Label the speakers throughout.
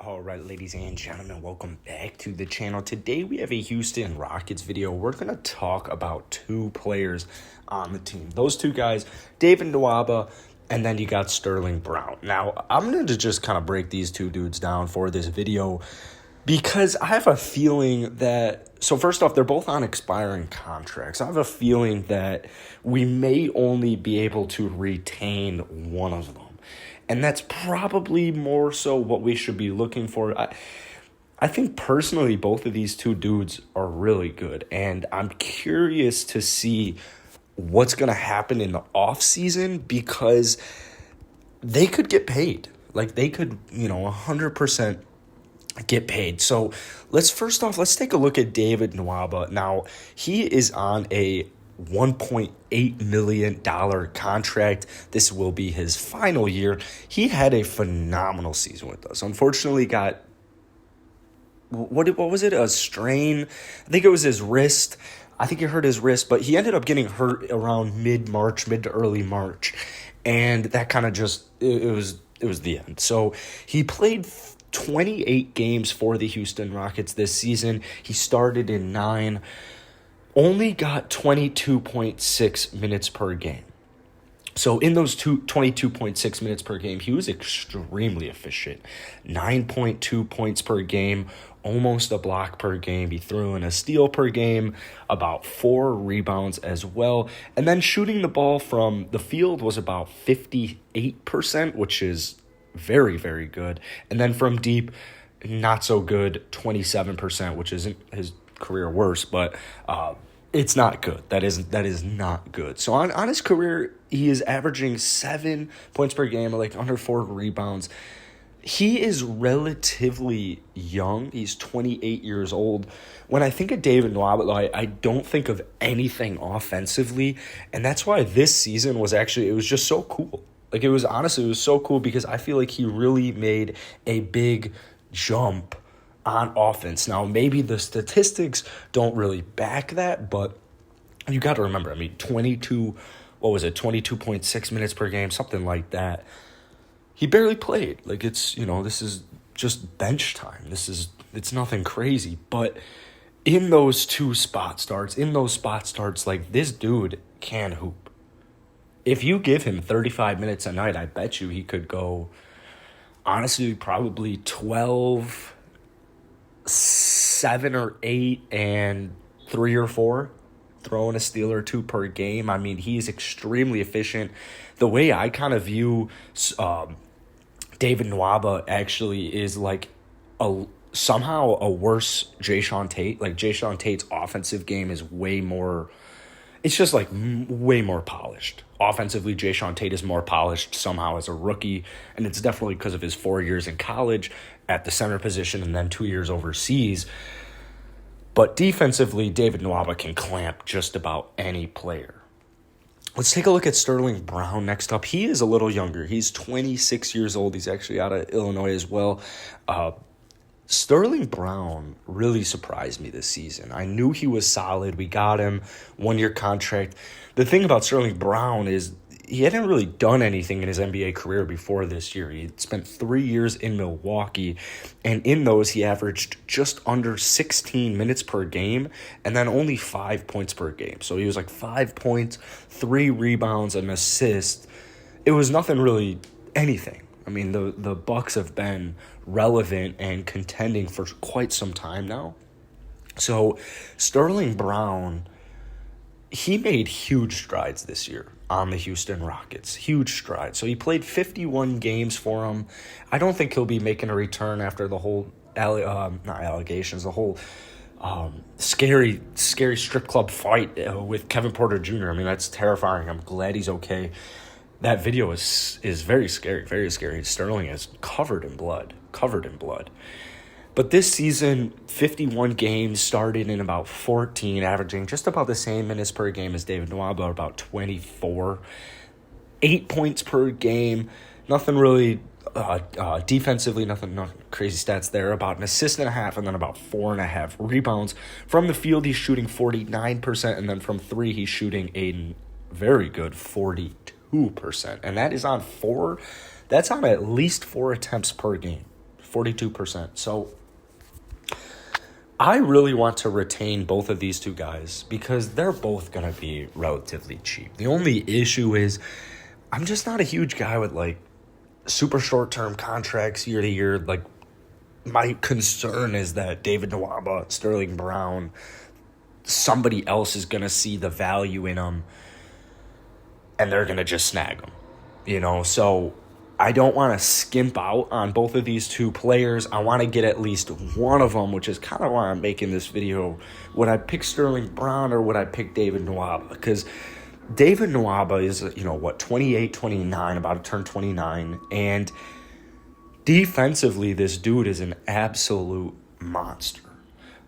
Speaker 1: All right, ladies and gentlemen, welcome back to the channel. Today we have a Houston Rockets video. We're going to talk about two players on the team. Those two guys, David Nwaba, and then you got Sterling Brown. Now, I'm going to just kind of break these two dudes down for this video because I have a feeling that, so first off, they're both on expiring contracts. I have a feeling that we may only be able to retain one of them. And that's probably more so what we should be looking for. I think personally both of these two dudes are really good. And I'm curious to see what's going to happen in the offseason because they could get paid. Like they could, 100% get paid. So let's take a look at David Nwaba. Now, he is on a $1.8 million contract. This will be his final year. He had a phenomenal season with us. Unfortunately, got what was it? A strain. I think it was his wrist. I think he hurt his wrist, but he ended up getting hurt around mid to early March, and that kind of just it was the end. So he played 28 games for the Houston Rockets this season. He started in 9. Only got 22.6 minutes per game. So in those 22.6 minutes per game, he was extremely efficient. 9.2 points per game, almost a block per game. He threw in a steal per game, about 4 rebounds as well. And then shooting the ball from the field was about 58%, which is very, very good. And then from deep, not so good, 27%, which isn't his career worst, but it's not good. That is not good. So on his career, he is averaging 7 points per game, like under 4 rebounds. He is relatively young. He's 28 years old. When I think of David Nwaba, I don't think of anything offensively, and that's why this season was just so cool. Like it was so cool because I feel like he really made a big jump on offense. Now, maybe the statistics don't really back that, but you got to remember, 22.6 minutes per game, something like that. He barely played. Like this is just bench time. It's nothing crazy, but in those spot starts, like this dude can hoop. If you give him 35 minutes a night, I bet you he could go, honestly, probably 12, 7 or 8, and 3 or 4, throwing a steal or 2 per game. He is extremely efficient. The way I kind of view David Nwaba actually is like somehow a worse Jae'Sean Tate. Like Jae'Sean Tate's offensive game is way more polished. Offensively, Jae'Sean Tate is more polished somehow as a rookie, and it's definitely because of his 4 years in college at the center position and then 2 years overseas. But defensively, David Nwaba can clamp just about any player. Let's take a look at Sterling Brown next up. He is a little younger. He's 26 years old. He's actually out of Illinois as well. Sterling Brown really surprised me this season. I knew he was solid. We got him, 1-year contract. The thing about Sterling Brown is he hadn't really done anything in his NBA career before this year. He spent 3 years in Milwaukee, and in those he averaged just under 16 minutes per game and then only 5 points per game. So he was like 5 points, 3 rebounds, an assist. It was nothing really anything. The Bucks have been relevant and contending for quite some time now. So Sterling Brown, he made huge strides this year on the Houston Rockets. Huge strides. So he played 51 games for them. I don't think he'll be making a return after the whole, the whole scary strip club fight with Kevin Porter Jr. That's terrifying. I'm glad he's okay. That video is very scary, very scary. Sterling is covered in blood. But this season, 51 games, started in about 14, averaging just about the same minutes per game as David Nwaba, about 24. 8 points per game, nothing really defensively, nothing crazy stats there. About an assist and a half, and then about 4.5 rebounds. From the field, he's shooting 49%, and then from 3, he's shooting a very good 42%. And that is on 4. That's on at least 4 attempts per game. 42%. So I really want to retain both of these two guys because they're both going to be relatively cheap. The only issue is I'm just not a huge guy with like super short-term contracts year to year. Like, my concern is that David Nwaba, Sterling Brown, somebody else is going to see the value in them and they're going to just snag them, you know? So I don't want to skimp out on both of these two players. I want to get at least one of them, which is kind of why I'm making this video. Would I pick Sterling Brown or would I pick David Nwaba? Because David Nwaba is, 28, 29, about to turn 29. And defensively, this dude is an absolute monster.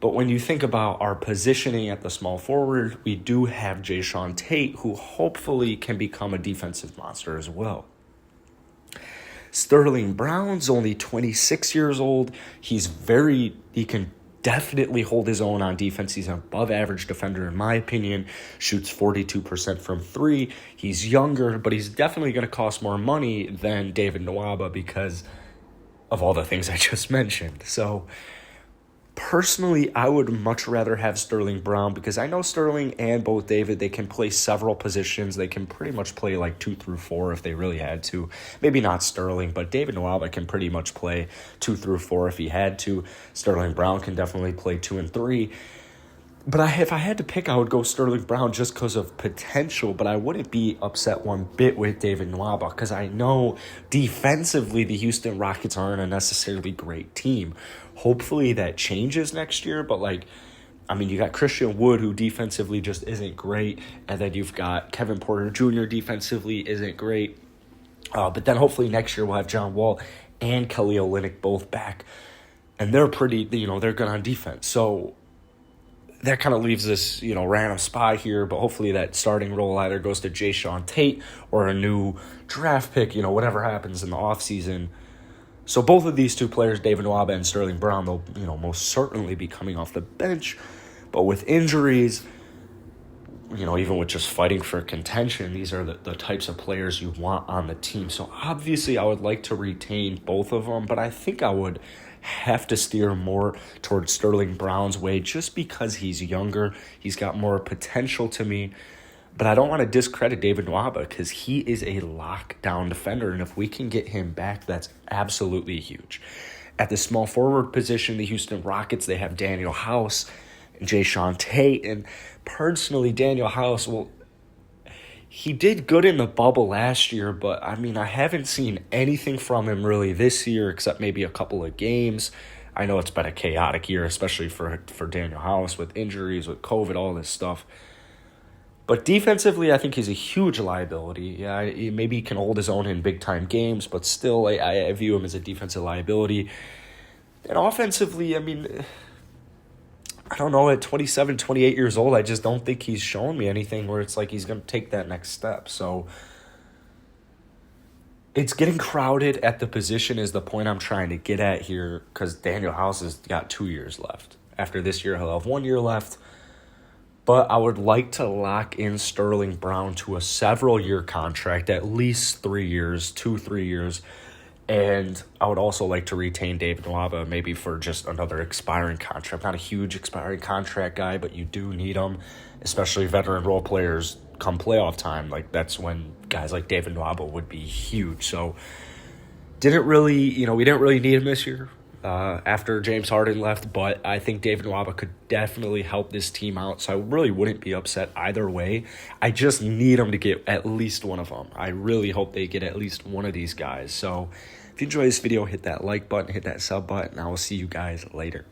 Speaker 1: But when you think about our positioning at the small forward, we do have Jae'Sean Tate, who hopefully can become a defensive monster as well. Sterling Brown's only 26 years old. He can definitely hold his own on defense. He's an above average defender, in my opinion. Shoots 42% from three. He's younger, but he's definitely going to cost more money than David Nwaba because of all the things I just mentioned. So personally, I would much rather have Sterling Brown because I know Sterling and both David, they can play several positions. They can pretty much play like 2 through 4 if they really had to. Maybe not Sterling, but David Nwaba can pretty much play 2 through 4 if he had to. Sterling Brown can definitely play 2 and 3. But if I had to pick, I would go Sterling Brown just because of potential, but I wouldn't be upset one bit with David Nwaba because I know defensively the Houston Rockets aren't a necessarily great team. Hopefully that changes next year, but you got Christian Wood, who defensively just isn't great, and then you've got Kevin Porter Jr. defensively isn't great. But then hopefully next year we'll have John Wall and Kelly Olynyk both back, and they're pretty, they're good on defense. So that kind of leaves this, random spot here, but hopefully that starting role either goes to Jae'Sean Tate or a new draft pick, whatever happens in the offseason. So both of these two players, David Nwaba and Sterling Brown, they'll, most certainly be coming off the bench. But with injuries, even with just fighting for contention, these are the types of players you want on the team. So obviously I would like to retain both of them, but I think I would have to steer more towards Sterling Brown's way just because he's younger. He's got more potential to me. But I don't want to discredit David Nwaba because he is a lockdown defender, and if we can get him back, that's absolutely huge. At the small forward position, the Houston Rockets, they have Daniel House and Jae'Sean Tate, and personally, Daniel House, he did good in the bubble last year, but I haven't seen anything from him really this year except maybe a couple of games. I know it's been a chaotic year, especially for Daniel House with injuries, with COVID, all this stuff. But defensively, I think he's a huge liability. Yeah, maybe he can hold his own in big-time games, but still, I view him as a defensive liability. And offensively, I don't know, at 27, 28 years old, I just don't think he's shown me anything where it's like he's going to take that next step. So it's getting crowded at the position is the point I'm trying to get at here because Daniel House has got 2 years left. After this year, he'll have 1 year left. But I would like to lock in Sterling Brown to a several-year contract, at least 3 years, 2-3 years. And I would also like to retain David Nwaba maybe for just another expiring contract. I'm not a huge expiring contract guy, but you do need them, especially veteran role players come playoff time. That's when guys like David Nwaba would be huge. So we didn't really need him this year. After James Harden left, but I think David Nwaba could definitely help this team out, so I really wouldn't be upset either way. I just need them to get at least one of them. I really hope they get at least one of these guys. So if you enjoy this video, hit that like button, hit that sub button, and I will see you guys later.